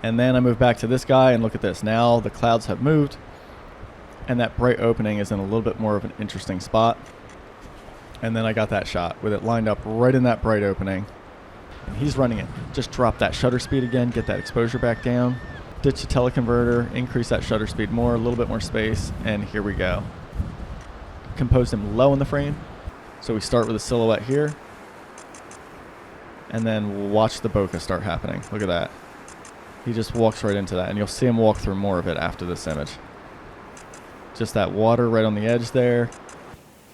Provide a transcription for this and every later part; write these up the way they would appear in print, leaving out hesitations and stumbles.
And then I move back to this guy and look at this. Now the clouds have moved and that bright opening is in a little bit more of an interesting spot. And then I got that shot with it lined up right in that bright opening. And he's running it. Just drop that shutter speed again, get that exposure back down, ditch the teleconverter, increase that shutter speed more, a little bit more space, and here we go. Composed him low in the frame. So we start with a silhouette here, and then watch the bokeh start happening. Look at that. He just walks right into that, and you'll see him walk through more of it after this image. Just that water right on the edge there.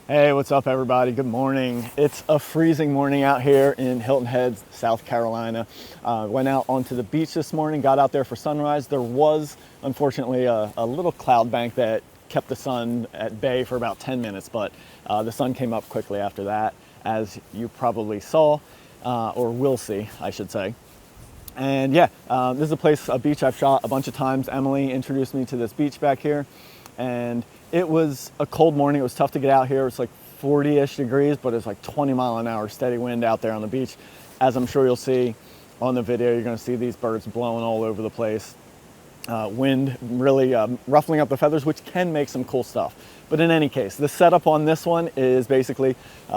Hey, what's up everybody? Good morning. It's a freezing morning out here in Hilton Head, South Carolina. Went out onto the beach this morning, got out there for sunrise. There was, unfortunately, a little cloud bank that kept the sun at bay for about 10 minutes, but the sun came up quickly after that, as you probably saw, or will see, I should say. And yeah, this is a place, a beach I've shot a bunch of times. Emily introduced me to this beach back here, and it was a cold morning. It was tough to get out here. It's like 40-ish degrees, but it's like 20-mile-an-hour steady wind out there on the beach. As I'm sure you'll see on the video, you're gonna see these birds blowing all over the place. Wind really ruffling up the feathers, which can make some cool stuff. But in any case, the setup on this one is basically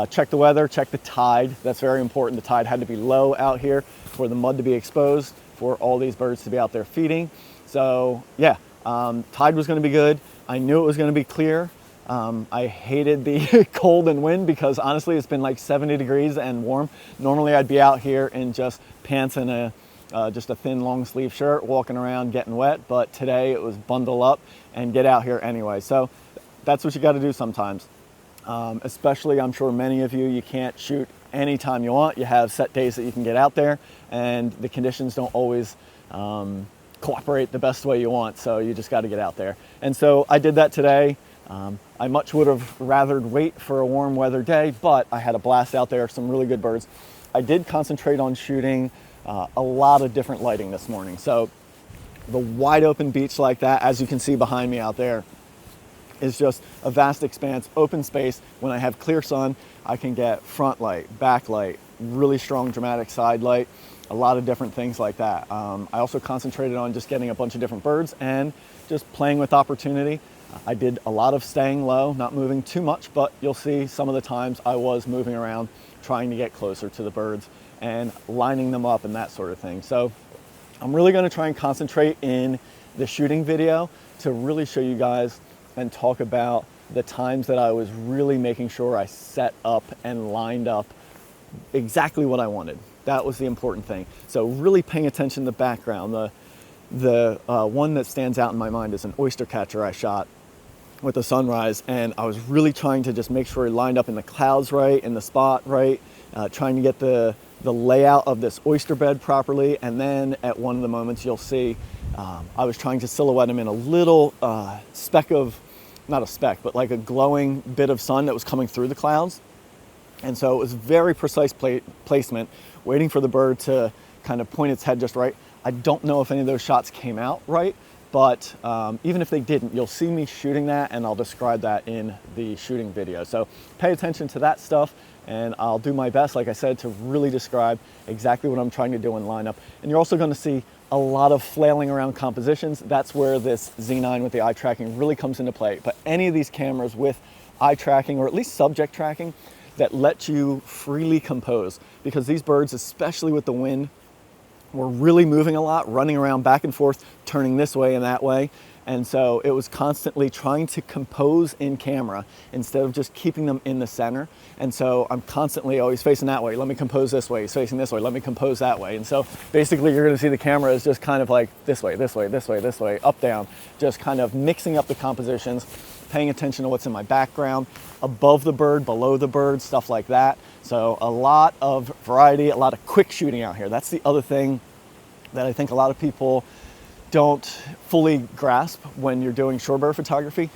check the weather, check the tide. That's very important. The tide had to be low out here for the mud to be exposed, for all these birds to be out there feeding. So yeah, tide was gonna be good. I knew it was gonna be clear. I hated the cold and wind because honestly, it's been like 70 degrees and warm. Normally I'd be out here in just pants and just a thin long sleeve shirt, walking around getting wet, but today it was bundle up and get out here anyway. So that's what you got to do sometimes. Especially, I'm sure many of you can't shoot anytime you want. You have set days that you can get out there, and the conditions don't always cooperate the best way you want, so you just got to get out there. And so I did that today. I much would have rathered wait for a warm weather day, but I had a blast out there, some really good birds. I did concentrate on shooting a lot of different lighting this morning. So the wide open beach like that, as you can see behind me out there, is just a vast expanse, open space. When I have clear sun, I can get front light, back light, really strong dramatic side light, a lot of different things like that. I also concentrated on just getting a bunch of different birds and just playing with opportunity. I did a lot of staying low, not moving too much, but you'll see some of the times I was moving around, trying to get closer to the birds and lining them up and that sort of thing. So I'm really gonna try and concentrate in the shooting video to really show you guys and talk about the times that I was really making sure I set up and lined up exactly what I wanted. That was the important thing. So really paying attention to the background. The one that stands out in my mind is an oyster catcher I shot with the sunrise, and I was really trying to just make sure it lined up in the clouds right, in the spot right, trying to get the layout of this oyster bed properly. And then at one of the moments you'll see I was trying to silhouette him in a little speck of, not a speck, but like a glowing bit of sun that was coming through the clouds. And so it was very precise placement, waiting for the bird to kind of point its head just right. I don't know if any of those shots came out right, but even if they didn't, you'll see me shooting that, and I'll describe that in the shooting video. So pay attention to that stuff, and I'll do my best, like I said, to really describe exactly what I'm trying to do in lineup. And you're also gonna see a lot of flailing around compositions. That's where this Z9 with the eye tracking really comes into play. But any of these cameras with eye tracking, or at least subject tracking, that let you freely compose, because these birds, especially with the wind, were really moving a lot, running around back and forth, turning this way and that way. And so it was constantly trying to compose in camera instead of just keeping them in the center. And so I'm constantly always facing that way. Let me compose this way. He's facing this way. Let me compose that way. And so basically you're going to see the camera is just kind of like this way, this way, this way, this way, up, down, just kind of mixing up the compositions, paying attention to what's in my background, above the bird, below the bird, stuff like that. So a lot of variety, a lot of quick shooting out here. That's the other thing that I think a lot of people don't fully grasp when you're doing shorebird photography.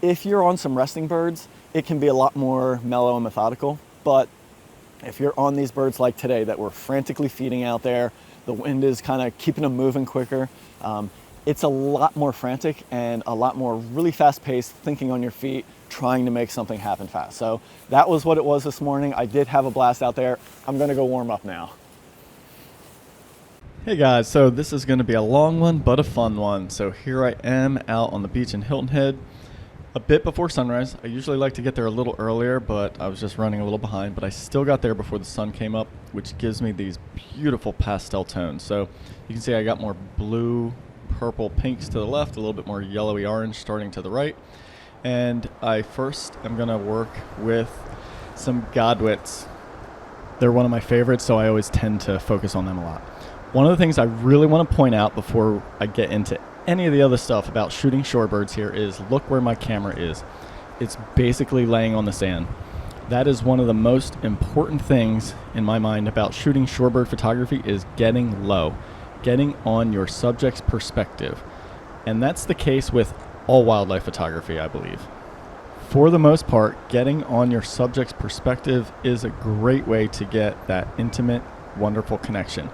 If you're on some resting birds, it can be a lot more mellow and methodical. But if you're on these birds like today that were frantically feeding out there, the wind is kind of keeping them moving quicker, it's a lot more frantic and a lot more really fast paced, thinking on your feet, trying to make something happen fast. So that was what it was this morning. I did have a blast out there. I'm gonna go warm up now. Hey guys, so this is going to be a long one, but a fun one. So here I am out on the beach in Hilton Head, a bit before sunrise. I usually like to get there a little earlier, but I was just running a little behind, but I still got there before the sun came up, which gives me these beautiful pastel tones. So you can see I got more blue, purple, pinks to the left, a little bit more yellowy orange starting to the right. And I first am going to work with some Godwits. They're one of my favorites, so I always tend to focus on them a lot. One of the things I really want to point out before I get into any of the other stuff about shooting shorebirds here is look where my camera is. It's basically laying on the sand. That is one of the most important things in my mind about shooting shorebird photography is getting low, getting on your subject's perspective. And that's the case with all wildlife photography, I believe. For the most part, getting on your subject's perspective is a great way to get that intimate, wonderful connection.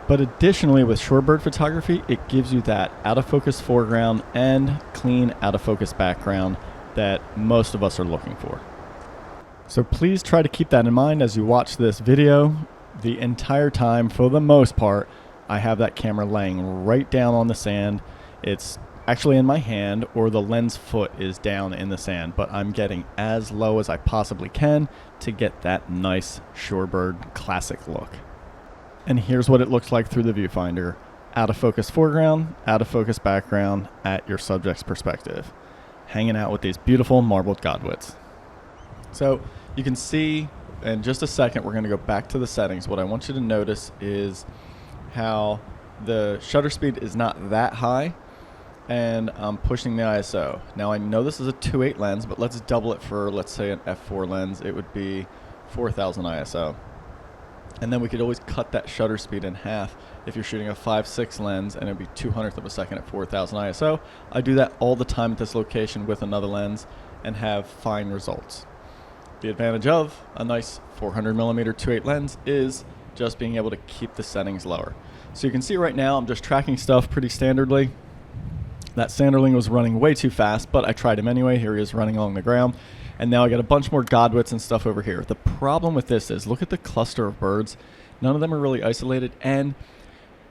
But additionally, with shorebird photography, it gives you that out-of-focus foreground and clean out-of-focus background that most of us are looking for. So please try to keep that in mind as you watch this video. The entire time, for the most part, I have that camera laying right down on the sand. It's actually in my hand, or the lens foot is down in the sand, but I'm getting as low as I possibly can to get that nice shorebird classic look. And here's what it looks like through the viewfinder. Out of focus foreground, out of focus background at your subject's perspective. Hanging out with these beautiful marbled Godwits. So you can see in just a second, we're gonna go back to the settings. What I want you to notice is how the shutter speed is not that high and I'm pushing the ISO. Now I know this is a 2.8 lens, but let's double it for, let's say, an f4 lens. It would be 4000 ISO. And then we could always cut that shutter speed in half if you're shooting a 5.6 lens, and it'd be 200th of a second at 4000 ISO. I do that all the time at this location with another lens and have fine results. The advantage of a nice 400mm 2.8 lens is just being able to keep the settings lower. So you can see right now I'm just tracking stuff pretty standardly. That Sanderling was running way too fast, but I tried him anyway. Here he is running along the ground. And now I got a bunch more Godwits and stuff over here. The problem with this is, look at the cluster of birds. None of them are really isolated, and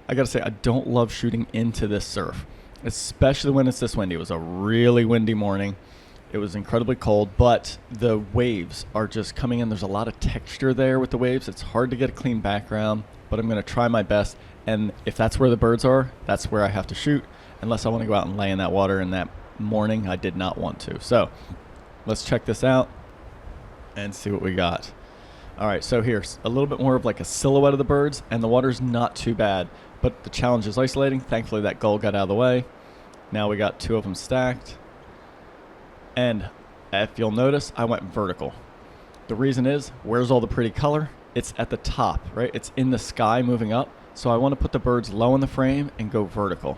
I gotta say, I don't love shooting into this surf, especially when it's this windy. It was a really windy morning. It was incredibly cold, but the waves are just coming in. There's a lot of texture there with the waves. It's hard to get a clean background, but I'm gonna try my best. And if that's where the birds are, that's where I have to shoot, unless I wanna go out and lay in that water. And that morning, I did not want to. So let's check this out and see what we got. All right, so here's a little bit more of like a silhouette of the birds, and the water's not too bad, but the challenge is isolating. Thankfully, that gull got out of the way. Now we got two of them stacked. And if you'll notice, I went vertical. The reason is, where's all the pretty color? It's at the top, right? It's in the sky moving up. So I want to put the birds low in the frame and go vertical.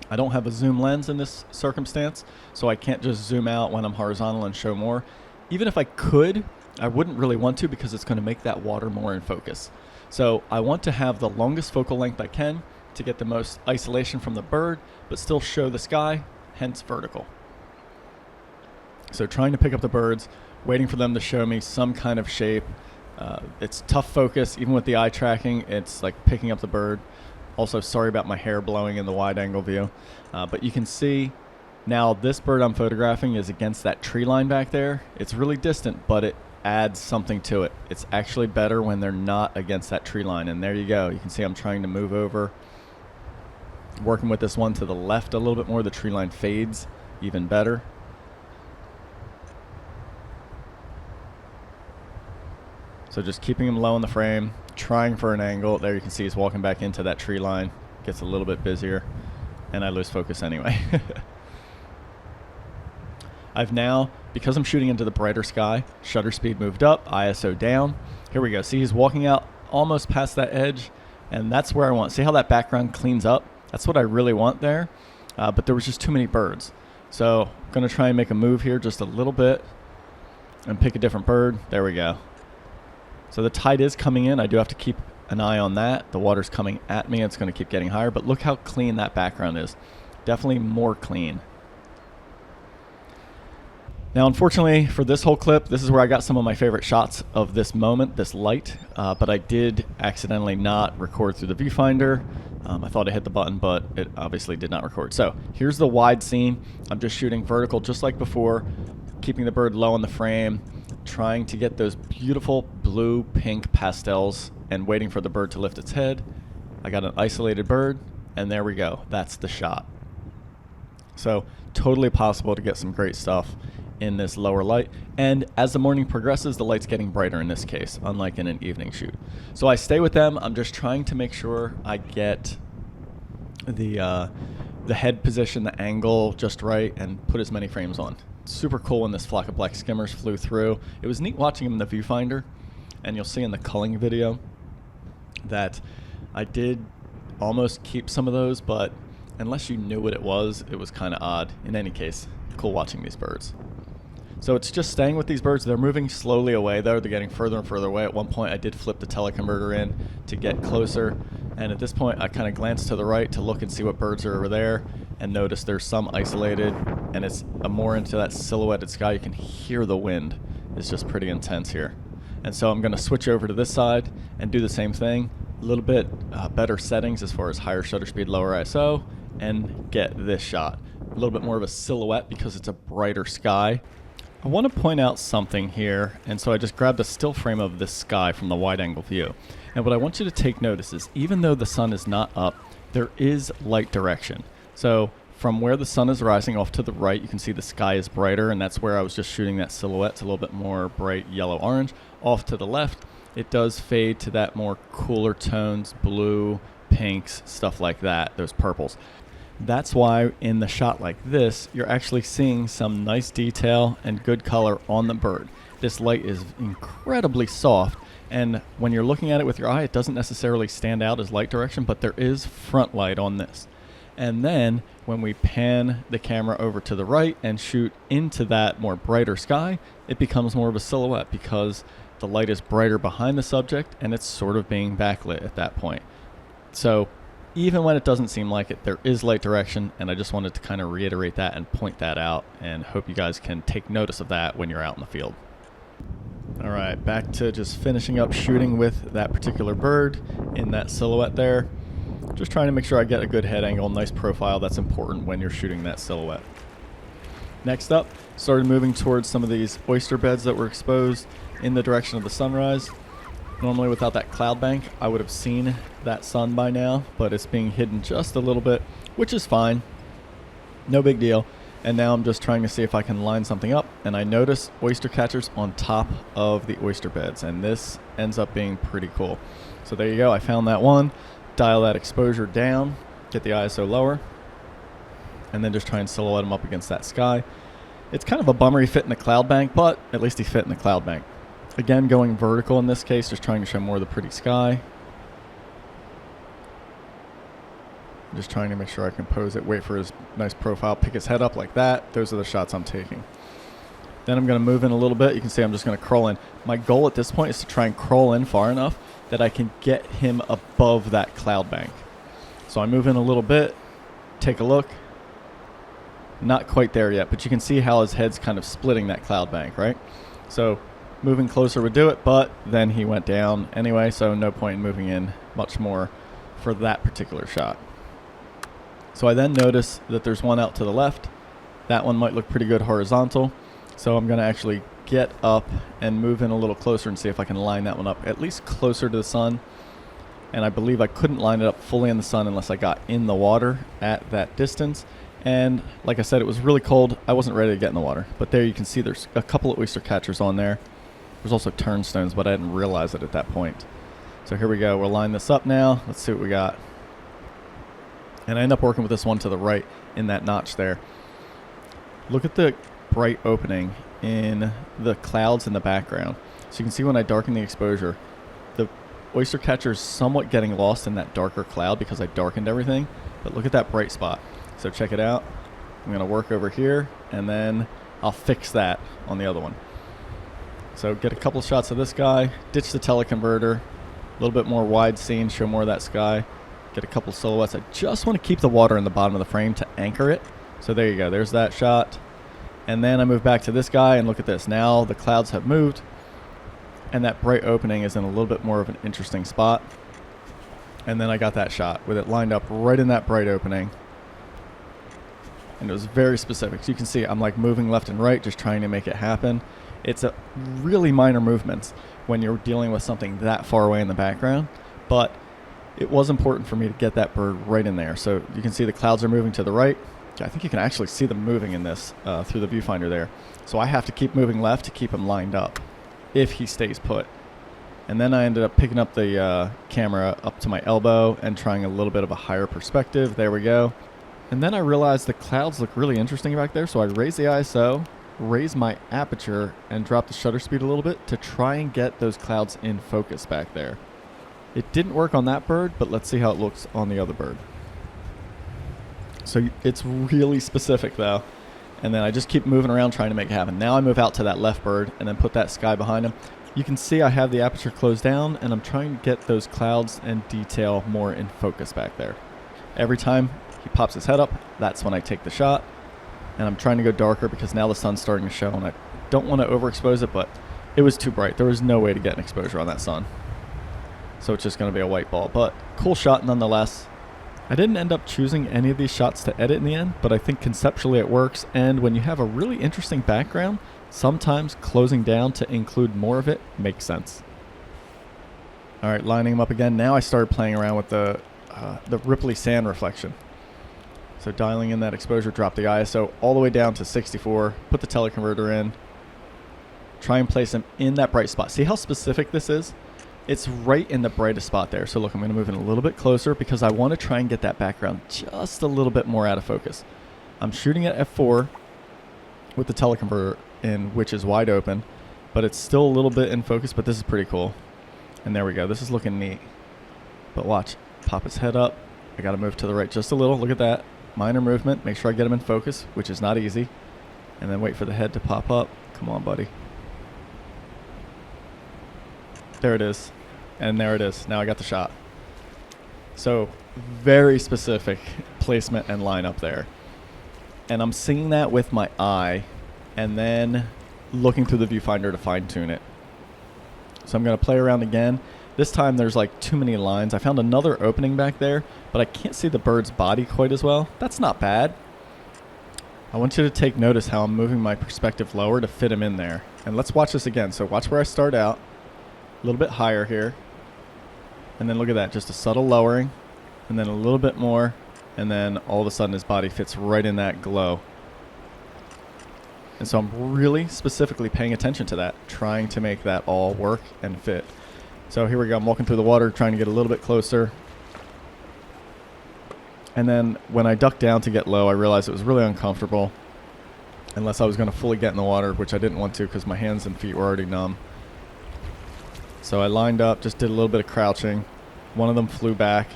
I don't have a zoom lens in this circumstance, so I can't just zoom out when I'm horizontal and show more. Even if I could, I wouldn't really want to, because it's going to make that water more in focus. So I want to have the longest focal length I can to get the most isolation from the bird, but still show the sky, hence vertical. So trying to pick up the birds, waiting for them to show me some kind of shape. It's tough focus, even with the eye tracking. It's like picking up the bird. Also, sorry about my hair blowing in the wide angle view, but you can see now this bird I'm photographing is against that tree line back there. It's really distant, but it adds something to it. It's actually better when they're not against that tree line. And there you go. You can see I'm trying to move over, working with this one to the left a little bit more. The tree line fades even better. So just keeping him low in the frame, trying for an angle. There you can see he's walking back into that tree line. Gets a little bit busier, and I lose focus anyway. I've now, because I'm shooting into the brighter sky, shutter speed moved up, ISO down. Here we go. See, he's walking out almost past that edge, and that's where I want. See how that background cleans up? That's what I really want there, but there was just too many birds. So I'm going to try and make a move here just a little bit and pick a different bird. There we go. So the tide is coming in. I do have to keep an eye on that. The water's coming at me. It's going to keep getting higher, but look how clean that background is. Definitely more clean. Now, unfortunately, for this whole clip, this is where I got some of my favorite shots of this moment, this light, but I did accidentally not record through the viewfinder. I thought I hit the button, but it obviously did not record. So here's the wide scene. I'm just shooting vertical just like before, keeping the bird low in the frame, trying to get those beautiful blue, pink pastels and waiting for the bird to lift its head. I got an isolated bird, and there we go. That's the shot. So totally possible to get some great stuff in this lower light, and as the morning progresses, the light's getting brighter in this case, unlike in an evening shoot. So I stay with them. I'm just trying to make sure I get the head position, the angle just right, and put as many frames on. Super cool when this flock of black skimmers flew through. It was neat watching them in the viewfinder, and you'll see in the culling video that I did almost keep some of those, but unless you knew what it was kind of odd. In any case, cool watching these birds. So it's just staying with these birds. They're moving slowly away, though. They're getting further and further away. At one point, I did flip the teleconverter in to get closer. And at this point, I kind of glanced to the right to look and see what birds are over there and notice there's some isolated, and it's more into that silhouetted sky. You can hear the wind. It's just pretty intense here. And so I'm going to switch over to this side and do the same thing. A little bit better settings as far as higher shutter speed, lower ISO, and get this shot. A little bit more of a silhouette because it's a brighter sky. I want to point out something here, and so I just grabbed a still frame of this sky from the wide-angle view. And what I want you to take notice is, even though the sun is not up, there is light direction. So from where the sun is rising off to the right, you can see the sky is brighter, and that's where I was just shooting that silhouette. It's a little bit more bright yellow-orange. Off to the left, it does fade to that more cooler tones, blue, pinks, stuff like that, those purples. That's why in the shot like this, you're actually seeing some nice detail and good color on the bird. This light is incredibly soft, and when you're looking at it with your eye, it doesn't necessarily stand out as light direction, but there is front light on this. And then when we pan the camera over to the right and shoot into that more brighter sky, it becomes more of a silhouette because the light is brighter behind the subject and it's sort of being backlit at that point. So even when it doesn't seem like it, there is light direction, and I just wanted to kind of reiterate that and point that out, and hope you guys can take notice of that when you're out in the field. All right, back to just finishing up shooting with that particular bird in that silhouette there. Just trying to make sure I get a good head angle, nice profile. That's important when you're shooting that silhouette. Next up, started moving towards some of these oyster beds that were exposed in the direction of the sunrise. Normally without that cloud bank, I would have seen that sun by now, but it's being hidden just a little bit, which is fine. No big deal. And now I'm just trying to see if I can line something up, and I notice oyster catchers on top of the oyster beds, and this ends up being pretty cool. So there you go. I found that one. Dial that exposure down, get the ISO lower, and then just try and silhouette them up against that sky. It's kind of a bummer he fit in the cloud bank, but at least he fit in the cloud bank. Again, going vertical in this case, just trying to show more of the pretty sky. Just trying to make sure I compose it, wait for his nice profile, pick his head up like that. Those are the shots I'm taking. Then I'm going to move in a little bit. You can see I'm just going to crawl in. My goal at this point is to try and crawl in far enough that I can get him above that cloud bank. So I move in a little bit, take a look. Not quite there yet, but you can see how his head's kind of splitting that cloud bank, right? So moving closer would do it, but then he went down anyway, so no point in moving in much more for that particular shot. So I then notice that there's one out to the left. That one might look pretty good horizontal, so I'm going to actually get up and move in a little closer and see if I can line that one up at least closer to the sun. And I believe I couldn't line it up fully in the sun unless I got in the water at that distance. And like I said, it was really cold. I wasn't ready to get in the water, but there you can see there's a couple of oyster catchers on there. There's also turnstones, but I didn't realize it at that point. So here we go. We'll line this up now. Let's see what we got. And I end up working with this one to the right in that notch there. Look at the bright opening in the clouds in the background. So you can see when I darken the exposure, the oyster catcher is somewhat getting lost in that darker cloud because I darkened everything. But look at that bright spot. So check it out. I'm going to work over here, and then I'll fix that on the other one. So get a couple shots of this guy, ditch the teleconverter, a little bit more wide scene, show more of that sky, get a couple silhouettes. I just want to keep the water in the bottom of the frame to anchor it. So there you go. There's that shot. And then I move back to this guy and look at this. Now the clouds have moved and that bright opening is in a little bit more of an interesting spot. And then I got that shot with it lined up right in that bright opening. And it was very specific. So you can see I'm like moving left and right, just trying to make it happen. It's a really minor movements when you're dealing with something that far away in the background. But it was important for me to get that bird right in there. So you can see the clouds are moving to the right. I think you can actually see them moving in this through the viewfinder there. So I have to keep moving left to keep him lined up if he stays put. And then I ended up picking up the camera up to my elbow and trying a little bit of a higher perspective. There we go. And then I realized the clouds look really interesting back there. So I raised the ISO, raised my aperture, and dropped the shutter speed a little bit to try and get those clouds in focus back there. It didn't work on that bird, but let's see how it looks on the other bird. So it's really specific though. And then I just keep moving around trying to make it happen. Now I move out to that left bird and then put that sky behind him. You can see I have the aperture closed down and I'm trying to get those clouds and detail more in focus back there. Every time he pops his head up, that's when I take the shot. And I'm trying to go darker because now the sun's starting to show and I don't want to overexpose it, but it was too bright. There was no way to get an exposure on that sun. So it's just going to be a white ball, but cool shot nonetheless. I didn't end up choosing any of these shots to edit in the end, but I think conceptually it works. And when you have a really interesting background, sometimes closing down to include more of it makes sense. All right, lining them up again. Now I started playing around with the Ripley sand reflection. So dialing in that exposure, drop the ISO all the way down to 64, put the teleconverter in, try and place them in that bright spot. See how specific this is? It's right in the brightest spot there. So look, I'm going to move in a little bit closer because I want to try and get that background just a little bit more out of focus. I'm shooting at f4 with the teleconverter in, which is wide open, but it's still a little bit in focus, but this is pretty cool. And there we go. This is looking neat. But watch, pop his head up. I got to move to the right just a little. Look at that. Minor movement. Make sure I get him in focus, which is not easy. And then wait for the head to pop up. Come on, buddy. There it is. And there it is. Now I got the shot. So very specific placement and lineup there. And I'm seeing that with my eye and then looking through the viewfinder to fine tune it. So I'm going to play around again. This time there's like too many lines. I found another opening back there, but I can't see the bird's body quite as well. That's not bad. I want you to take notice how I'm moving my perspective lower to fit him in there. And let's watch this again. So watch where I start out. A little bit higher here. And then look at that. Just a subtle lowering. And then a little bit more. And then all of a sudden his body fits right in that glow. And so I'm really specifically paying attention to that, trying to make that all work and fit. So here we go. I'm walking through the water, trying to get a little bit closer. And then when I ducked down to get low, I realized it was really uncomfortable unless I was going to fully get in the water, which I didn't want to because my hands and feet were already numb. So I lined up, just did a little bit of crouching. One of them flew back.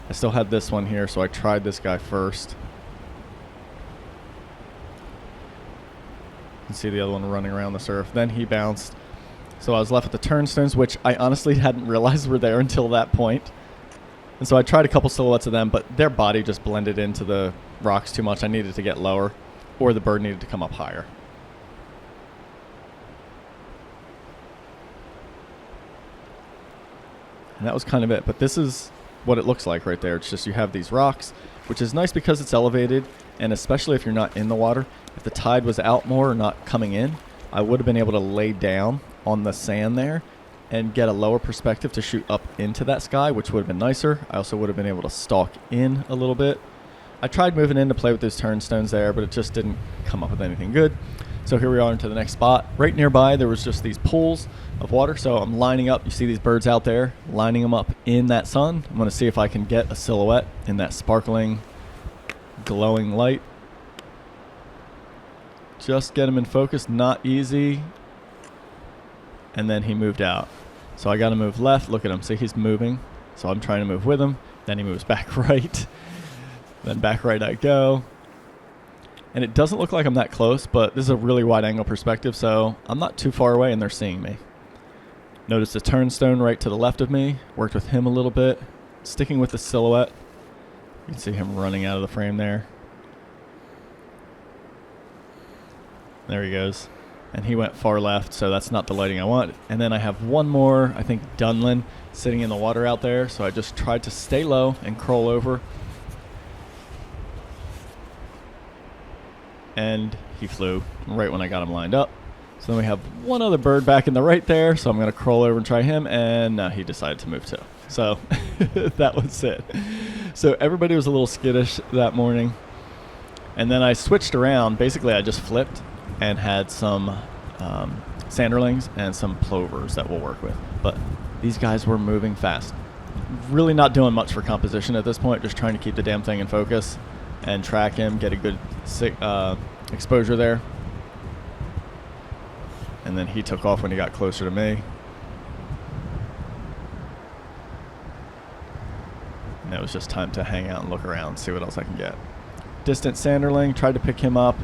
I still had this one here, so I tried this guy first. You can see the other one running around the surf. Then he bounced. So I was left with the turnstones, which I honestly hadn't realized were there until that point. And so I tried a couple silhouettes of them, but their body just blended into the rocks too much. I needed to get lower, or the bird needed to come up higher. And that was kind of it. But this is what it looks like right there. It's just you have these rocks, which is nice because it's elevated, and especially if you're not in the water. If the tide was out more or not coming in, I would have been able to lay down on the sand there and get a lower perspective to shoot up into that sky, which would have been nicer. I also would have been able to stalk in a little bit. I tried moving in to play with those turnstones there, but it just didn't come up with anything good. So here we are into the next spot. Right nearby, there was just these pools of water. So I'm lining up. You see these birds out there, lining them up in that sun. I'm going to see if I can get a silhouette in that sparkling, glowing light. Just get him in focus. Not easy. And then he moved out. So I got to move left. Look at him. See, he's moving. So I'm trying to move with him. Then he moves back right. Then back right I go. And it doesn't look like I'm that close, but this is a really wide angle perspective, so I'm not too far away and they're seeing me. Notice the turnstone right to the left of me. Worked with him a little bit. Sticking with the silhouette. You can see him running out of the frame there. There he goes. And he went far left, so that's not the lighting I want. And then I have one more, I think Dunlin, sitting in the water out there. So I just tried to stay low and crawl over. And he flew right when I got him lined up. So then we have one other bird back in the right there. So I'm going to crawl over and try him. And he decided to move too. So that was it. So everybody was a little skittish that morning. And then I switched around. Basically, I just flipped and had some sanderlings and some plovers that we'll work with. But these guys were moving fast. Really not doing much for composition at this point, just trying to keep the damn thing in focus and track him, get a good exposure there. And then he took off when he got closer to me. And it was just time to hang out and look around, see what else I can get. Distant sanderling, tried to pick him up.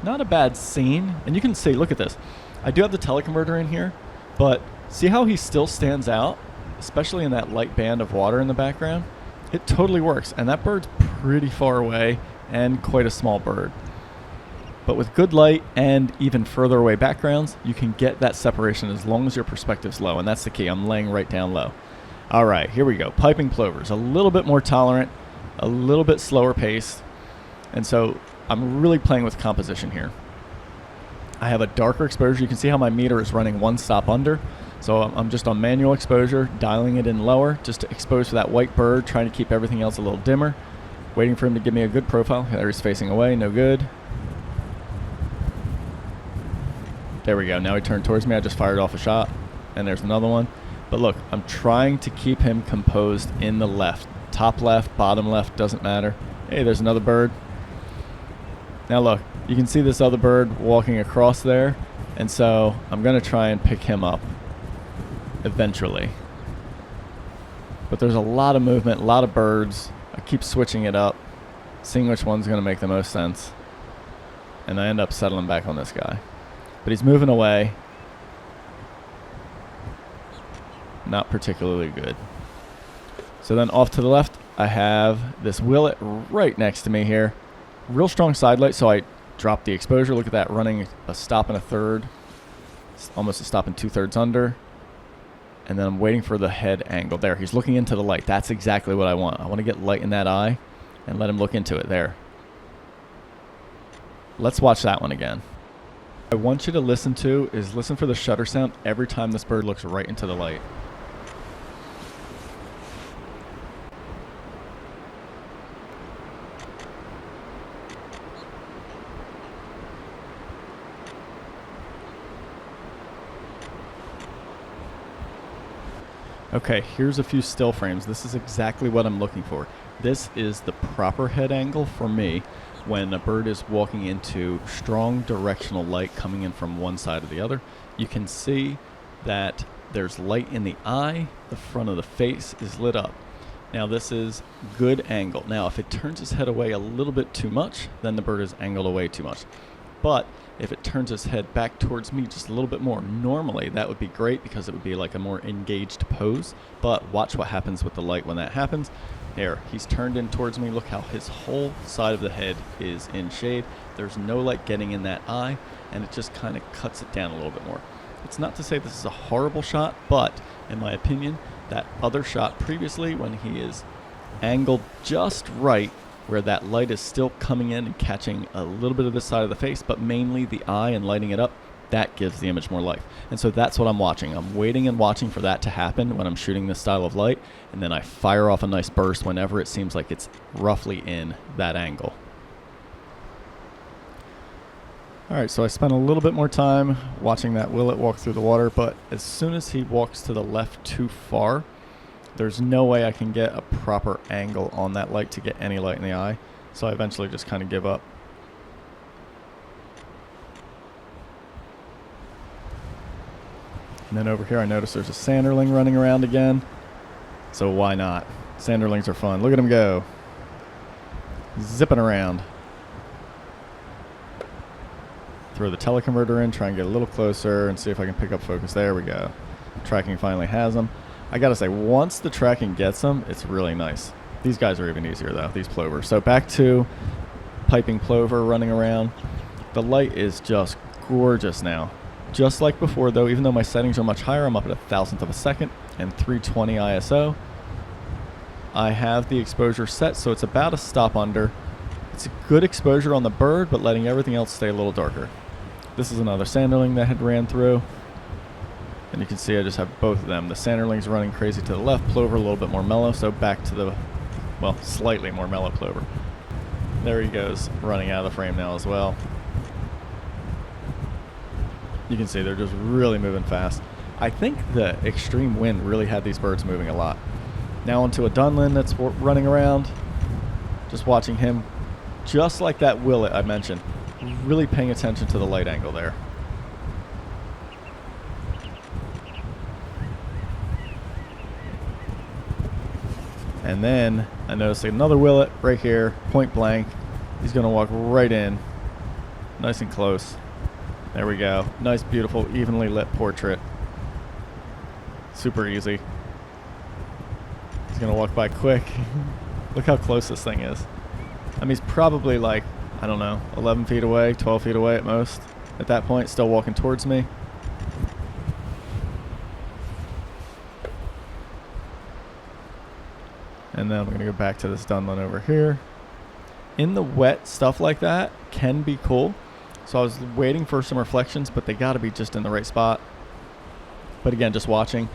Not a bad scene. And you can see, look at this. I do have the teleconverter in here, but see how he still stands out, especially in that light band of water in the background? It totally works. And that bird's pretty far away and quite a small bird. But with good light and even further away backgrounds, you can get that separation as long as your perspective's low. And that's the key. I'm laying right down low. All right, here we go. Piping plovers, a little bit more tolerant, a little bit slower pace. And so I'm really playing with composition here. I have a darker exposure. You can see how my meter is running one stop under. So I'm just on manual exposure, dialing it in lower, just to expose for that white bird, trying to keep everything else a little dimmer. Waiting for him to give me a good profile. There he's facing away, no good. There we go. Now he turned towards me. I just fired off a shot. And there's another one. But look, I'm trying to keep him composed in the left. Top left, bottom left, doesn't matter. Hey, there's another bird. Now look, you can see this other bird walking across there. And so I'm going to try and pick him up eventually. But there's a lot of movement, a lot of birds. I keep switching it up, seeing which one's going to make the most sense. And I end up settling back on this guy. But he's moving away. Not particularly good. So then off to the left, I have this willet right next to me here. Real strong side light, so I dropped the exposure. Look at that, running a stop and a third. Almost a stop and 2/3 under. And then I'm waiting for the head angle. There, he's looking into the light. That's exactly what I want. I want to get light in that eye and let him look into it. There. Let's watch that one again. What I want you to listen for the shutter sound every time this bird looks right into the light. Okay, here's a few still frames. This is exactly what I'm looking for. This is the proper head angle for me when a bird is walking into strong directional light coming in from one side or the other. You can see that there's light in the eye, the front of the face is lit up. Now this is good angle. Now if it turns its head away a little bit too much, then the bird is angled away too much. But if it turns its head back towards me just a little bit more, normally that would be great because it would be like a more engaged pose. But watch what happens with the light when that happens. There, he's turned in towards me. Look how his whole side of the head is in shade. There's no light getting in that eye, and it just kind of cuts it down a little bit more. It's not to say this is a horrible shot, but in my opinion, that other shot previously when he is angled just right, where that light is still coming in and catching a little bit of this side of the face, but mainly the eye and lighting it up, that gives the image more life. And so that's what I'm watching. I'm waiting and watching for that to happen when I'm shooting this style of light, and then I fire off a nice burst whenever it seems like it's roughly in that angle. All right, so I spent a little bit more time watching that willet walk through the water, but as soon as he walks to the left too far, there's no way I can get a proper angle on that light to get any light in the eye. So I eventually just kind of give up. And then over here I notice there's a sanderling running around again. So why not? Sanderlings are fun. Look at him go. Zipping around. Throw the teleconverter in, try and get a little closer and see if I can pick up focus. There we go. Tracking finally has him. I gotta say, once the tracking gets them, it's really nice. These guys are even easier though, these plovers. So back to piping plover running around. The light is just gorgeous now. Just like before though, even though my settings are much higher, I'm up at 1,000th of a second and 320 ISO. I have the exposure set so it's about a stop under. It's a good exposure on the bird, but letting everything else stay a little darker. This is another sanderling that had ran through. And you can see I just have both of them. The sanderling's running crazy to the left, plover a little bit more mellow, so back to the, well, slightly more mellow plover. There he goes, running out of the frame now as well. You can see they're just really moving fast. I think the extreme wind really had these birds moving a lot. Now onto a Dunlin that's running around. Just watching him, just like that willet I mentioned. Really paying attention to the light angle there. And then I noticed another willet right here, point blank. He's going to walk right in, nice and close. There we go. Nice, beautiful, evenly lit portrait. Super easy. He's going to walk by quick. Look how close this thing is. I mean, he's probably like, I don't know, 11 feet away, 12 feet away at most. At that point, still walking towards me. And then I'm going to go back to this Dunlin over here. In the wet, stuff like that can be cool. So I was waiting for some reflections, but they got to be just in the right spot. But again, just watching.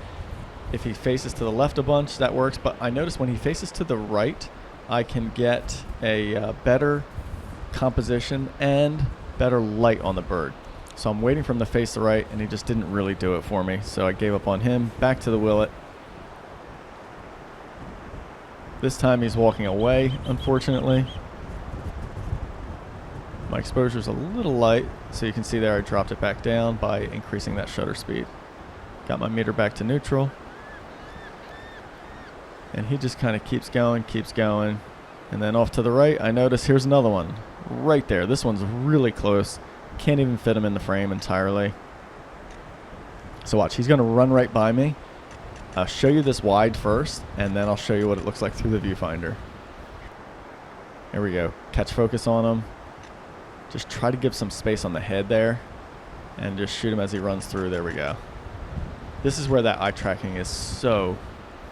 If he faces to the left a bunch, that works. But I noticed when he faces to the right, I can get a better composition and better light on the bird. So I'm waiting for him to face the right, and he just didn't really do it for me. So I gave up on him. Back to the willet. This time he's walking away, unfortunately. My exposure's a little light, so you can see there I dropped it back down by increasing that shutter speed. Got my meter back to neutral. And he just kind of keeps going. And then off to the right, I notice here's another one. Right there. This one's really close. Can't even fit him in the frame entirely. So watch, he's going to run right by me. I'll show you this wide first, and then I'll show you what it looks like through the viewfinder. There we go. Catch focus on him. Just try to give some space on the head there, and just shoot him as he runs through. There we go. This is where that eye tracking is so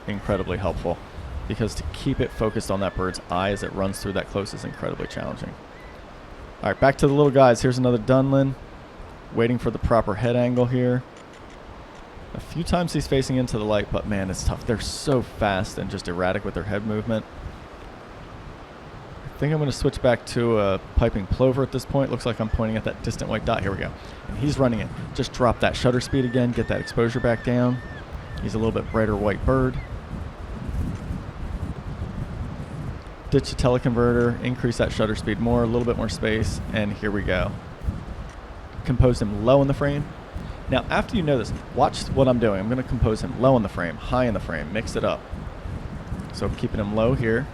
incredibly helpful, because to keep it focused on that bird's eye as it runs through that close is incredibly challenging. All right, back to the little guys. Here's another Dunlin. Waiting for the proper head angle here. A few times he's facing into the light, but man, it's tough. They're so fast and just erratic with their head movement. I think I'm going to switch back to a piping plover at this point. Looks like I'm pointing at that distant white dot. Here we go. And he's running it. Just drop that shutter speed again. Get that exposure back down. He's a little bit brighter white bird. Ditch the teleconverter. Increase that shutter speed more. A little bit more space. And here we go. Composed him low in the frame. Now, after you know this, watch what I'm doing. I'm going to compose him low in the frame, high in the frame, mix it up. So I'm keeping him low here.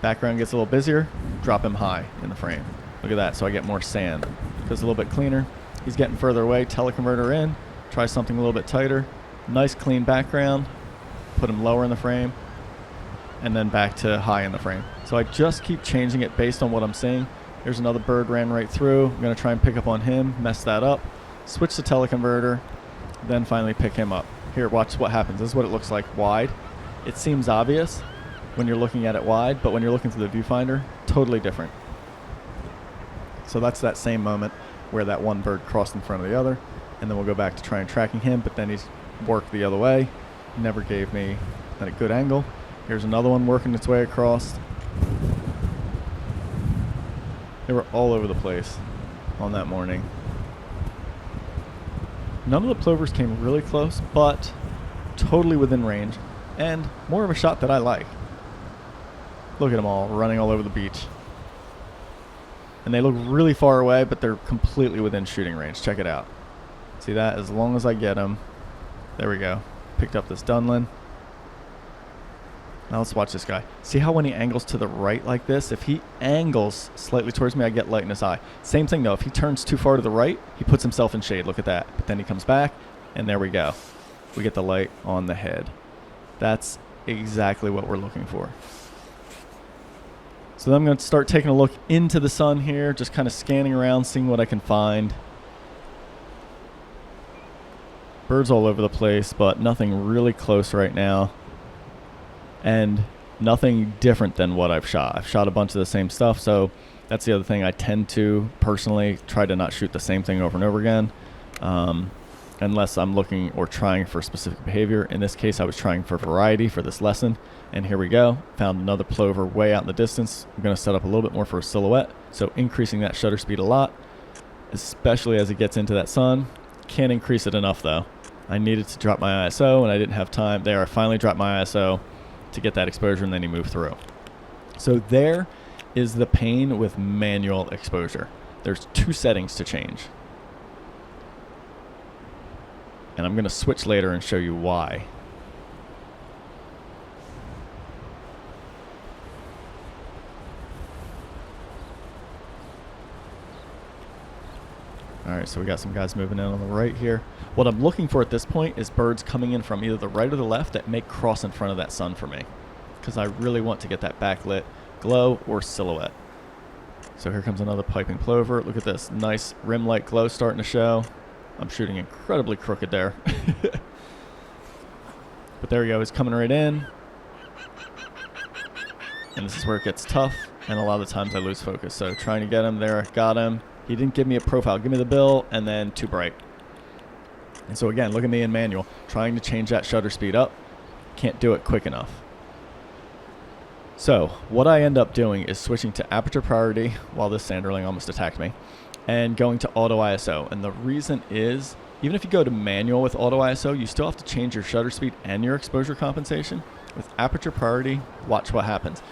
Background gets a little busier, drop him high in the frame. Look at that, so I get more sand. Goes a little bit cleaner. He's getting further away, teleconverter in, try something a little bit tighter. Nice clean background, put him lower in the frame, and then back to high in the frame. So I just keep changing it based on what I'm seeing. Here's another bird ran right through. I'm going to try and pick up on him, mess that up. Switch the teleconverter, then finally pick him up. Here, watch what happens. This is what it looks like wide. It seems obvious when you're looking at it wide, but when you're looking through the viewfinder, totally different. So that's that same moment where that one bird crossed in front of the other, and then we'll go back to try and tracking him, but then he's worked the other way. Never gave me a good angle. Here's another one working its way across. They were all over the place on that morning. None of the plovers came really close, but totally within range, and more of a shot that I like. Look at them all running all over the beach. And they look really far away, but they're completely within shooting range. Check it out. See that? As long as I get them. There we go. Picked up this Dunlin. Now let's watch this guy. See how when he angles to the right like this, if he angles slightly towards me, I get light in his eye. Same thing though, if he turns too far to the right, he puts himself in shade. Look at that. But then he comes back, and there we go. We get the light on the head. That's exactly what we're looking for. So then I'm going to start taking a look into the sun here, just kind of scanning around, seeing what I can find. Birds all over the place, but nothing really close right now. And nothing different than what I've shot. I've shot a bunch of the same stuff, so that's the other thing. I tend to, personally, try to not shoot the same thing over and over again, unless I'm looking or trying for specific behavior. In this case, I was trying for variety for this lesson, and here we go. Found another plover way out in the distance. I'm going to set up a little bit more for a silhouette, so increasing that shutter speed a lot, especially as it gets into that sun. Can't increase it enough, though. I needed to drop my ISO, and I didn't have time. There, I finally dropped my ISO to get that exposure, and then he moved through. So there is the pain with manual exposure. There's 2 settings to change. And I'm going to switch later and show you why. Alright, so we got some guys moving in on the right here. What I'm looking for at this point is birds coming in from either the right or the left that may cross in front of that sun for me, because I really want to get that backlit glow or silhouette. So here comes another piping plover. Look at this nice rim light glow starting to show. I'm shooting incredibly crooked there. But there we go, he's coming right in. And this is where it gets tough, and a lot of the times I lose focus. So trying to get him there, got him. He didn't give me a profile. Give me the bill, and then too bright. And so again, look at me in manual, trying to change that shutter speed up. Can't do it quick enough. So what I end up doing is switching to aperture priority, while this sanderling almost attacked me, and going to auto ISO. And the reason is, even if you go to manual with auto ISO, you still have to change your shutter speed and your exposure compensation. With aperture priority, watch what happens.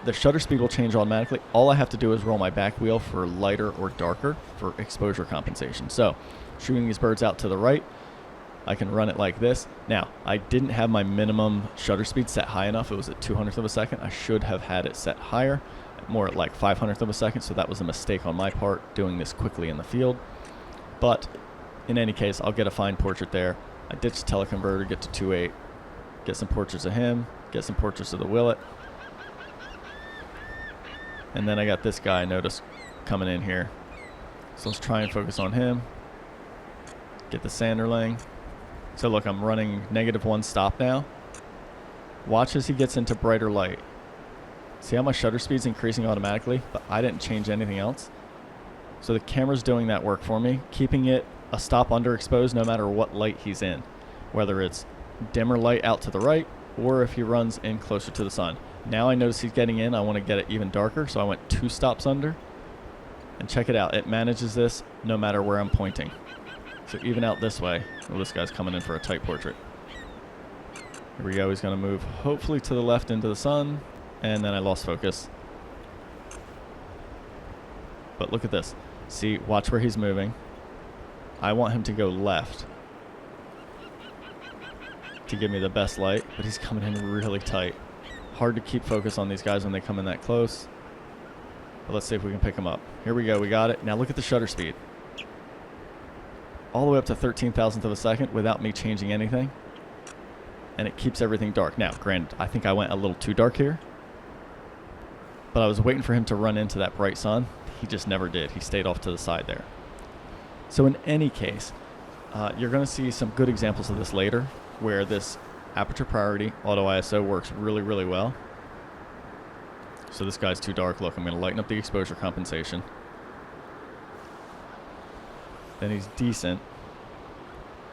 The shutter speed will change automatically. All I have to do is roll my back wheel for lighter or darker for exposure compensation. So shooting these birds out to the right, I can run it like this. Now, I didn't have my minimum shutter speed set high enough. It was at 200th of a second. I should have had it set higher, more at like 500th of a second. So that was a mistake on my part, doing this quickly in the field. But in any case, I'll get a fine portrait there. I ditch the teleconverter, get to 2.8, get some portraits of him, get some portraits of the willet. And then I got this guy, notice, coming in here. So let's try and focus on him. Get the sanderling. So look, I'm running -1 stop now. Watch as he gets into brighter light. See how my shutter speed's increasing automatically, but I didn't change anything else. So the camera's doing that work for me, keeping it a stop underexposed no matter what light he's in, whether it's dimmer light out to the right or if he runs in closer to the sun. Now I notice he's getting in. I want to get it even darker, so I went 2 stops under. And check it out. It manages this no matter where I'm pointing. So even out this way. Oh, this guy's coming in for a tight portrait. Here we go. He's going to move hopefully to the left into the sun. And then I lost focus. But look at this. See, watch where he's moving. I want him to go left to give me the best light, but he's coming in really tight. Hard to keep focus on these guys when they come in that close. But let's see if we can pick him up. Here we go. We got it. Now look at the shutter speed. All the way up to 13,000th of a second without me changing anything. And it keeps everything dark. Now, granted, I think I went a little too dark here. But I was waiting for him to run into that bright sun. He just never did. He stayed off to the side there. So in any case, you're going to see some good examples of this later, where this aperture priority auto ISO works really, really well. So this guy's too dark. Look, I'm going to lighten up the exposure compensation. Then he's decent,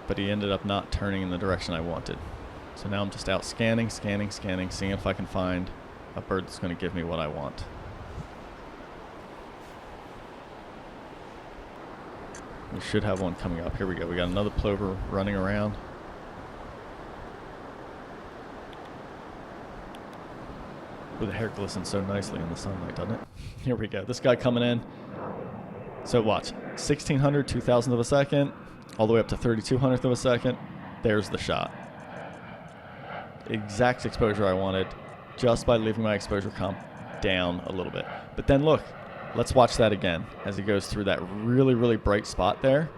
but he ended up not turning in the direction I wanted. So now I'm just out scanning, seeing if I can find a bird that's going to give me what I want. We should have one coming up. Here we go. We got another plover running around. Ooh, the hair glistens so nicely in the sunlight, doesn't it? Here we go. This guy coming in. So watch. 1,600, 2,000th of a second, all the way up to 3,200th of a second. There's the shot. Exact exposure I wanted, just by leaving my exposure comp down a little bit. But then look, let's watch that again as he goes through that really, really bright spot there.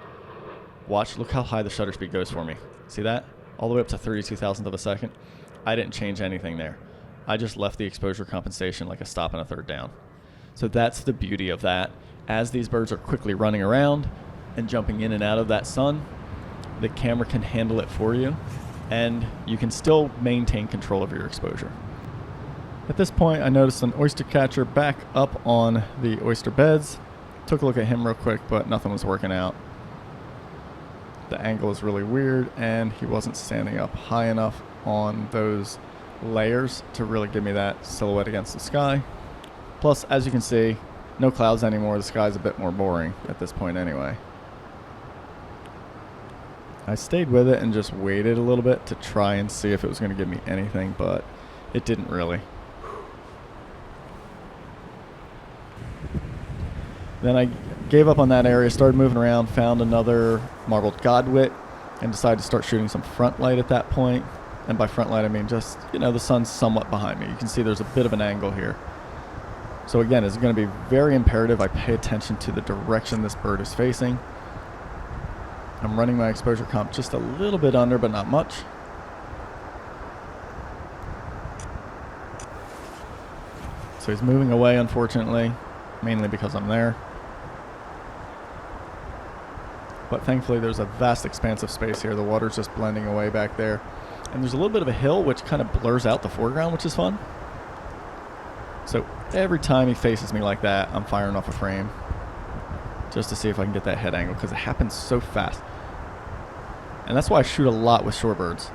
Watch, look how high the shutter speed goes for me. See that? All the way up to 32,000th of a second. I didn't change anything there. I just left the exposure compensation like a stop and a third down. So that's the beauty of that. As these birds are quickly running around and jumping in and out of that sun, the camera can handle it for you, and you can still maintain control of your exposure. At this point, I noticed an oyster catcher back up on the oyster beds. Took a look at him real quick, but nothing was working out. The angle is really weird, and he wasn't standing up high enough on those layers to really give me that silhouette against the sky. Plus, as you can see, no clouds anymore. The sky's a bit more boring at this point anyway. I stayed with it and just waited a little bit to try and see if it was going to give me anything, but it didn't really. Then I gave up on that area, started moving around, found another Marbled Godwit, and decided to start shooting some front light at that point. And by front light, I mean just, the sun's somewhat behind me. You can see there's a bit of an angle here. So again, it's going to be very imperative I pay attention to the direction this bird is facing. I'm running my exposure comp just a little bit under, but not much. So he's moving away, unfortunately, mainly because I'm there. But thankfully there's a vast expanse of space here. The water's just blending away back there. And there's a little bit of a hill which kind of blurs out the foreground, which is fun. So every time he faces me like that, I'm firing off a frame just to see if I can get that head angle, because it happens so fast. And that's why I shoot a lot with shorebirds.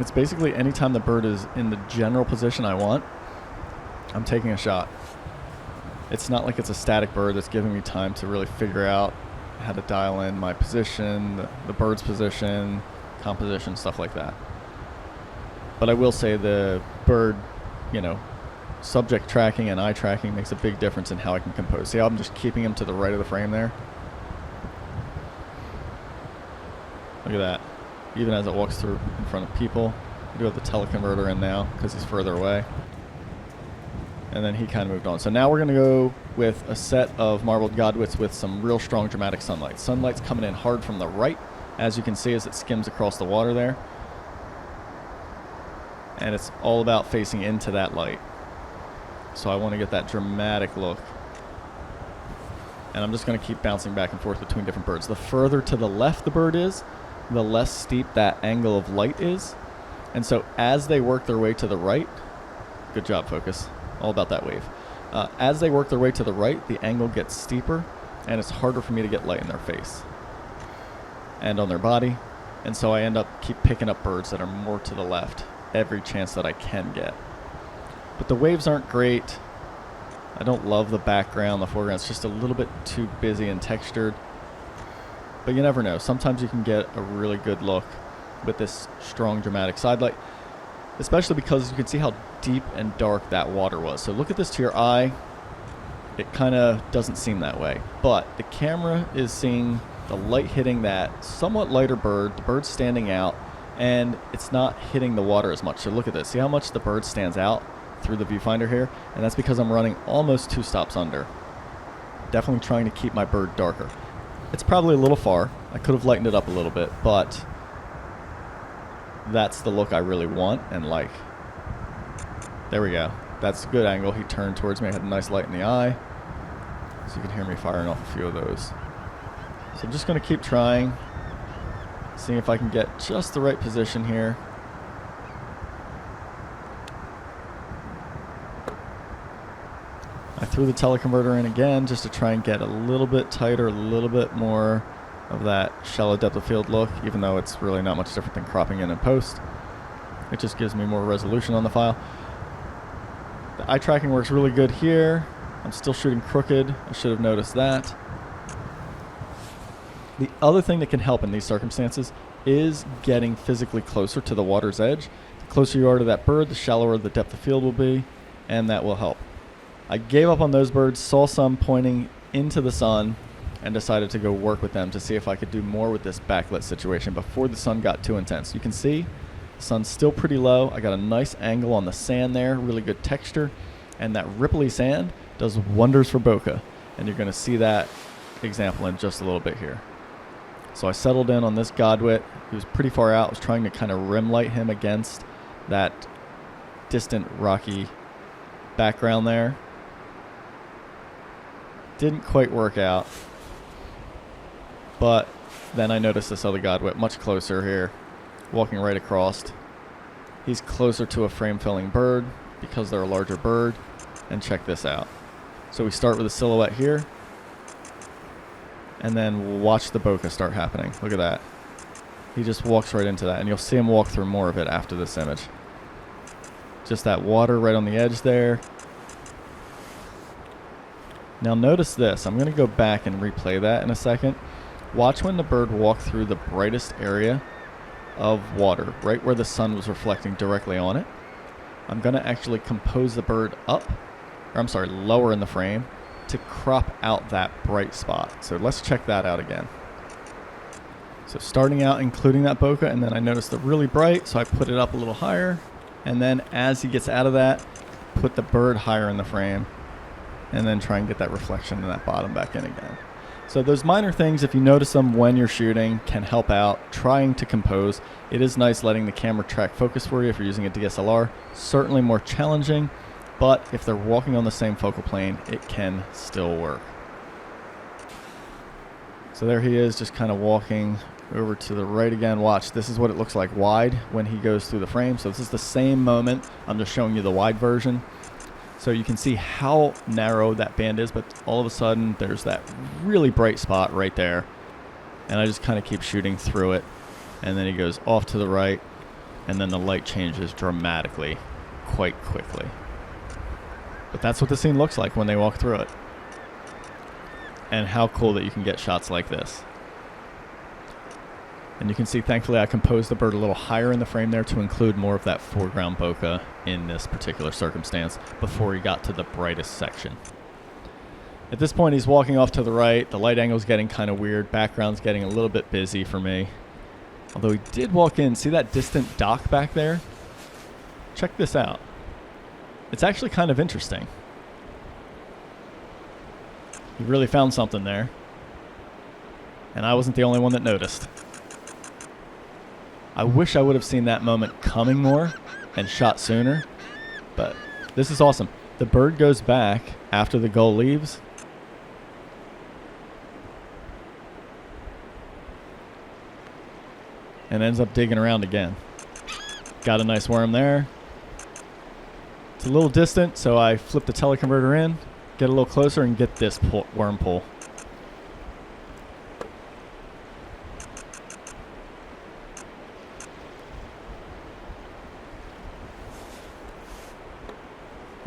It's basically anytime the bird is in the general position I want, I'm taking a shot. It's not like it's a static bird that's giving me time to really figure out how to dial in my position, the bird's position, composition, stuff like that. But I will say the bird, subject tracking and eye tracking makes a big difference in how I can compose. See how I'm just keeping him to the right of the frame there? Look at that. Even as it walks through in front of people. I do have the teleconverter in now because he's further away. And then he kind of moved on. So now we're going to go with a set of Marbled Godwits with some real strong dramatic sunlight. Sunlight's coming in hard from the right, as you can see as it skims across the water there. And it's all about facing into that light. So I want to get that dramatic look. And I'm just going to keep bouncing back and forth between different birds. The further to the left the bird is, the less steep that angle of light is. And so as they work their way to the right, good job, focus. All about that wave. As they work their way to the right, the angle gets steeper, and it's harder for me to get light in their face and on their body. And so I end up keep picking up birds that are more to the left every chance that I can get. But the waves aren't great. I don't love the background, the foreground. It's just a little bit too busy and textured. But you never know. Sometimes you can get a really good look with this strong dramatic side light, especially because you can see how deep and dark that water was. So look at this to your eye. It kind of doesn't seem that way. But the camera is seeing the light hitting that somewhat lighter bird, the bird standing out, and it's not hitting the water as much. So look at this. See how much the bird stands out through the viewfinder here? And that's because I'm running almost 2 stops under. Definitely trying to keep my bird darker. It's probably a little far. I could have lightened it up a little bit, but that's the look I really want and like. There we go. That's a good angle. He turned towards me. I had a nice light in the eye. So you can hear me firing off a few of those. So I'm just going to keep trying. Seeing if I can get just the right position here. I threw the teleconverter in again just to try and get a little bit tighter, a little bit more of that shallow depth of field look, even though it's really not much different than cropping in post. It just gives me more resolution on the file. The eye tracking works really good here. I'm still shooting crooked. I should have noticed that. The other thing that can help in these circumstances is getting physically closer to the water's edge. The closer you are to that bird, the shallower the depth of field will be, and that will help. I gave up on those birds, saw some pointing into the sun, and decided to go work with them to see if I could do more with this backlit situation before the sun got too intense. You can see the sun's still pretty low. I got a nice angle on the sand there, really good texture, and that ripply sand does wonders for bokeh, and you're going to see that example in just a little bit here. So I settled in on this Godwit. He was pretty far out. I was trying to kind of rim light him against that distant rocky background there. Didn't quite work out. But then I noticed this other Godwit much closer here, walking right across. He's closer to a frame-filling bird because they're a larger bird. And check this out. So we start with a silhouette here, and then watch the bokeh start happening. Look at that. He just walks right into that, and you'll see him walk through more of it after this image. Just that water right on the edge there. Now notice this. I'm going to go back and replay that in a second. Watch when the bird walked through the brightest area of water, right where the sun was reflecting directly on it. I'm going to actually compose the bird up, or I'm sorry, lower in the frame to crop out that bright spot. So let's check that out again. So starting out, including that bokeh, and then I noticed the really bright, so I put it up a little higher. And then as he gets out of that, put the bird higher in the frame, and then try and get that reflection in that bottom back in again. So those minor things, if you notice them when you're shooting, can help out trying to compose. It is nice letting the camera track focus for you if you're using a DSLR. Certainly more challenging, but if they're walking on the same focal plane, it can still work. So there he is, just kind of walking over to the right again. Watch, this is what it looks like wide when he goes through the frame. So this is the same moment. I'm just showing you the wide version. So you can see how narrow that band is, but all of a sudden there's that really bright spot right there. And I just kind of keep shooting through it. And then he goes off to the right, and then the light changes dramatically, quite quickly. But that's what the scene looks like when they walk through it. And how cool that you can get shots like this. And you can see, thankfully, I composed the bird a little higher in the frame there to include more of that foreground bokeh in this particular circumstance before he got to the brightest section. At this point, he's walking off to the right. The light angle's getting kind of weird. Background's getting a little bit busy for me. Although he did walk in. See that distant dock back there? Check this out. It's actually kind of interesting. He really found something there. And I wasn't the only one that noticed. I wish I would have seen that moment coming more and shot sooner, but this is awesome. The bird goes back after the gull leaves. And ends up digging around again. Got a nice worm there. It's a little distant, so I flip the teleconverter in, get a little closer, and get this worm pull.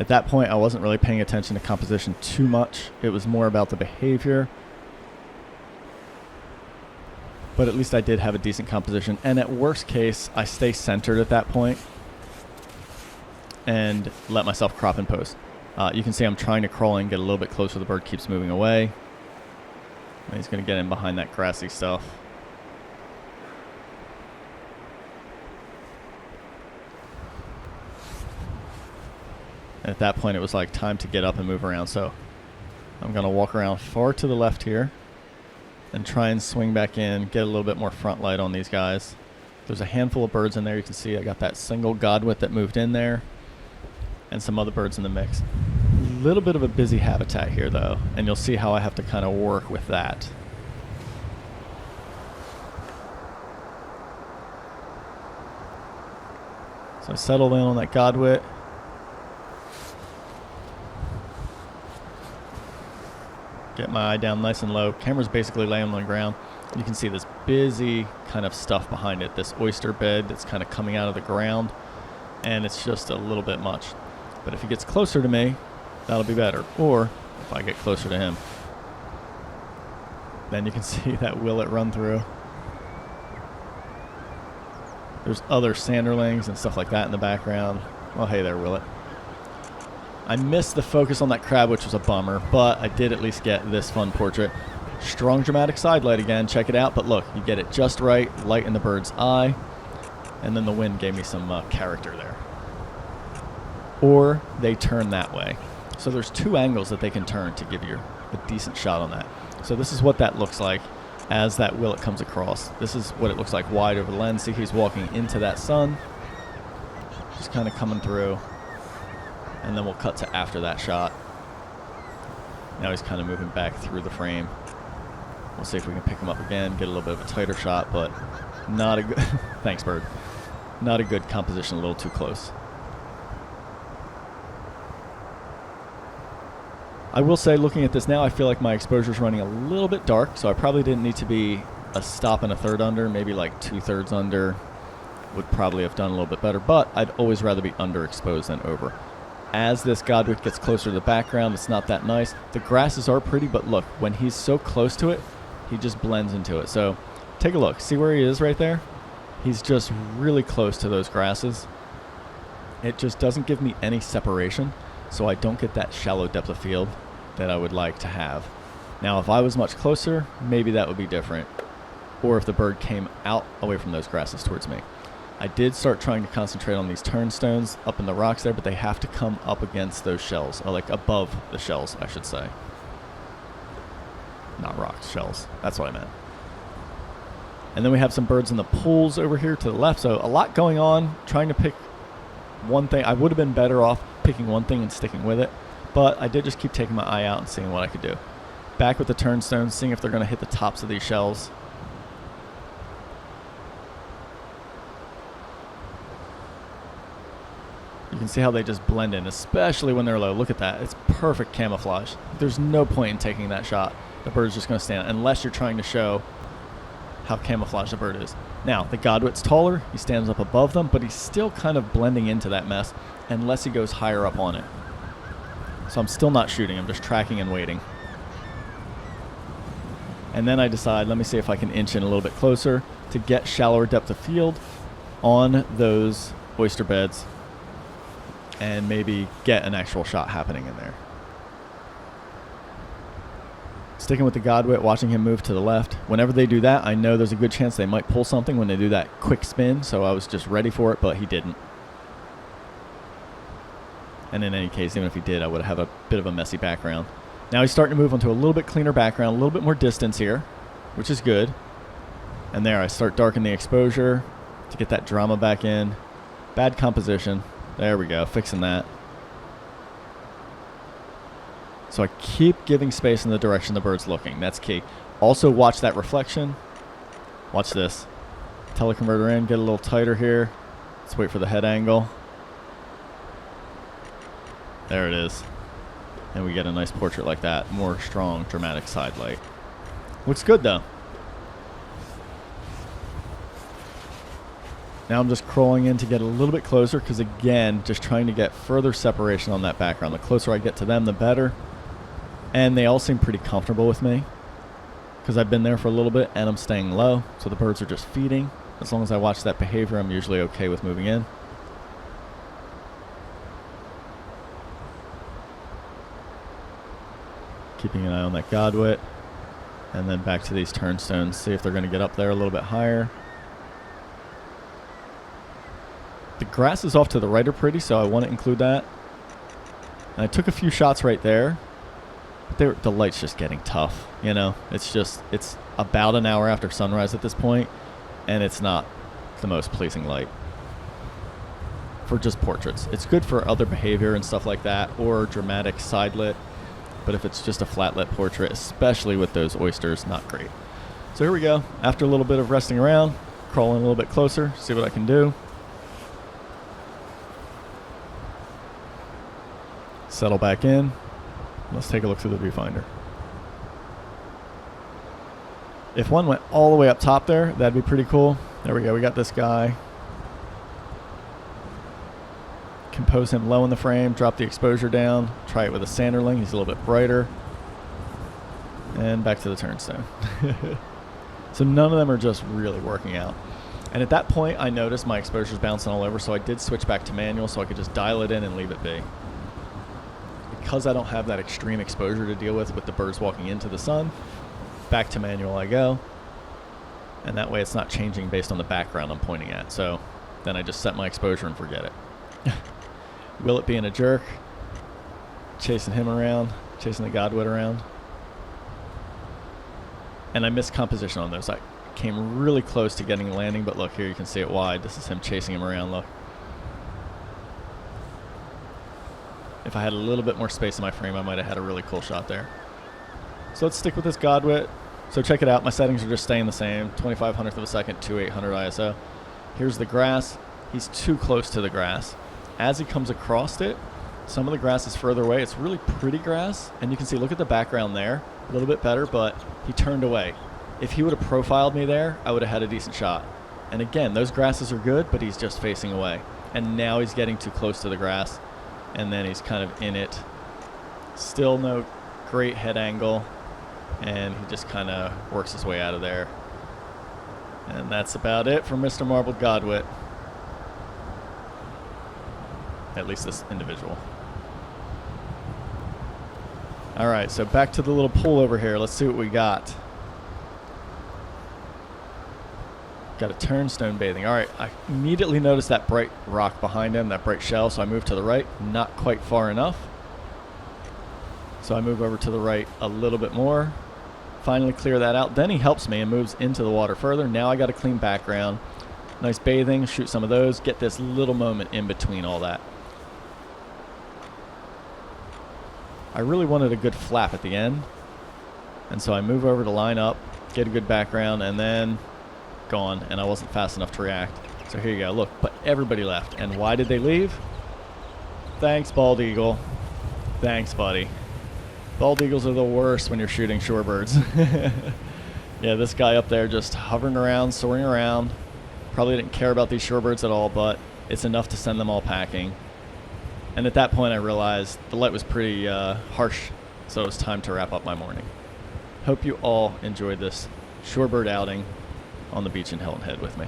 At that point, I wasn't really paying attention to composition too much. It was more about the behavior. But at least I did have a decent composition. And at worst case, I stay centered at that point and let myself crop in post. You can see I'm trying to crawl in, get a little bit closer. The bird keeps moving away. And he's going to get in behind that grassy stuff. And at that point, it was like time to get up and move around. So I'm going to walk around far to the left here and try and swing back in, get a little bit more front light on these guys. There's a handful of birds in there. You can see I got that single Godwit that moved in there and some other birds in the mix. A little bit of a busy habitat here, though, and you'll see how I have to kind of work with that. So I settled in on that Godwit. Get my eye down nice and low. Camera's basically laying on the ground. You can see this busy kind of stuff behind it. This oyster bed that's kind of coming out of the ground. And it's just a little bit much. But if he gets closer to me, that'll be better. Or if I get closer to him. Then you can see that willet run through. There's other sanderlings and stuff like that in the background. Oh, hey there, willet. I missed the focus on that crab, which was a bummer, but I did at least get this fun portrait. Strong dramatic side light again, check it out, but look, you get it just right, light in the bird's eye, and then the wind gave me some character there. Or they turn that way. So there's two angles that they can turn to give you a decent shot on that. So this is what that looks like as that willet comes across. This is what it looks like wide over the lens. See, he's walking into that sun, just kind of coming through. And then we'll cut to after that shot. Now he's kind of moving back through the frame. We'll see if we can pick him up again, get a little bit of a tighter shot, but not a good... Thanks, bird. Not a good composition, a little too close. I will say, looking at this now, I feel like my exposure's running a little bit dark, so I probably didn't need to be a stop and a third under, maybe like 2/3 under would probably have done a little bit better, but I'd always rather be underexposed than over. As this Godwit gets closer to the background, it's not that nice. The grasses are pretty, but look, when he's so close to it, he just blends into it. So take a look. See where he is right there? He's just really close to those grasses. It just doesn't give me any separation, so I don't get that shallow depth of field that I would like to have. Now, if I was much closer, maybe that would be different. Or if the bird came out away from those grasses towards me. I did start trying to concentrate on these turnstones up in the rocks there, but they have to come up against those shells, or like above the shells, I should say. Not rocks, shells. That's what I meant. And then we have some birds in the pools over here to the left, so a lot going on, trying to pick one thing. I would have been better off picking one thing and sticking with it, but I did just keep taking my eye out and seeing what I could do. Back with the turnstones, seeing if they're going to hit the tops of these shells. You can see how they just blend in, especially when they're low. Look at that. It's perfect camouflage. There's no point in taking that shot. The bird's just going to stand, unless you're trying to show how camouflaged the bird is. Now, the Godwit's taller. He stands up above them, but he's still kind of blending into that mess unless he goes higher up on it. So I'm still not shooting. I'm just tracking and waiting. And then I decide, let me see if I can inch in a little bit closer to get shallower depth of field on those oyster beds and maybe get an actual shot happening in there. Sticking with the Godwit, watching him move to the left. Whenever they do that, I know there's a good chance they might pull something when they do that quick spin, so I was just ready for it, but he didn't. And in any case, even if he did, I would have a bit of a messy background. Now he's starting to move onto a little bit cleaner background, a little bit more distance here, which is good. And there, I start darkening the exposure to get that drama back in. Bad composition. There we go, fixing that. So I keep giving space in the direction the bird's looking. That's key. Also watch that reflection. Watch this. Teleconverter in, get a little tighter here. Let's wait for the head angle. There it is. And we get a nice portrait like that. More strong, dramatic side light. Looks good though. Now I'm just crawling in to get a little bit closer because, again, just trying to get further separation on that background. The closer I get to them, the better. And they all seem pretty comfortable with me because I've been there for a little bit and I'm staying low. So the birds are just feeding. As long as I watch that behavior, I'm usually okay with moving in. Keeping an eye on that Godwit. And then back to these turnstones. See if they're going to get up there a little bit higher. The grasses off to the right are pretty, so I want to include that. And I took a few shots right there. But the light's just getting tough, you know? It's about an hour after sunrise at this point, and it's not the most pleasing light for just portraits. It's good for other behavior and stuff like that, or dramatic side lit. But if it's just a flat lit portrait, especially with those oysters, not great. So here we go. After a little bit of resting around, crawling a little bit closer, see what I can do. Settle back in. Let's take a look through the viewfinder. If one went all the way up top there, that'd be pretty cool. There we go. We got this guy. Compose him low in the frame. Drop the exposure down. Try it with a Sanderling. He's a little bit brighter. And back to the turnstone. So none of them are just really working out. And at that point, I noticed my exposure's bouncing all over, so I did switch back to manual so I could just dial it in and leave it be. Because I don't have that extreme exposure to deal with the birds walking into the sun, back to manual I go. And that way it's not changing based on the background I'm pointing at. So then I just set my exposure and forget it. Will it being a jerk? Chasing him around, chasing the Godwit around. And I missed composition on those. I came really close to getting a landing, but look, here you can see it wide. This is him chasing him around, look. If I had a little bit more space in my frame, I might have had a really cool shot there. So let's stick with this Godwit. So check it out. My settings are just staying the same. 2500th of a second, 2800 ISO. Here's the grass. He's too close to the grass. As he comes across it, some of the grass is further away. It's really pretty grass. And you can see, look at the background there. A little bit better, but he turned away. If he would have profiled me there, I would have had a decent shot. And again, those grasses are good, but he's just facing away. And now he's getting too close to the grass. And then he's kind of in it. Still no great head angle. And he just kind of works his way out of there. And that's about it for Mr. Marbled Godwit. At least this individual. Alright, so back to the little pool over here. Let's see what we got. Got a turnstone bathing. Alright, I immediately noticed that bright rock behind him, that bright shell, so I moved to the right. Not quite far enough. So I move over to the right a little bit more. Finally clear that out. Then he helps me and moves into the water further. Now I got a clean background. Nice bathing, shoot some of those, get this little moment in between all that. I really wanted a good flap at the end. And so I move over to line up, get a good background, and then gone. And I wasn't fast enough to react. So here you go, look, but everybody left. And why did they leave? Thanks, bald eagle. Thanks, buddy. Bald eagles are the worst when you're shooting shorebirds. Yeah, this guy up there just hovering around, soaring around. Probably didn't care about these shorebirds at all, but it's enough to send them all packing. And at that point I realized the light was pretty harsh, so it was time to wrap up my morning. Hope you all enjoyed this shorebird outing on the beach in Hilton Head with me.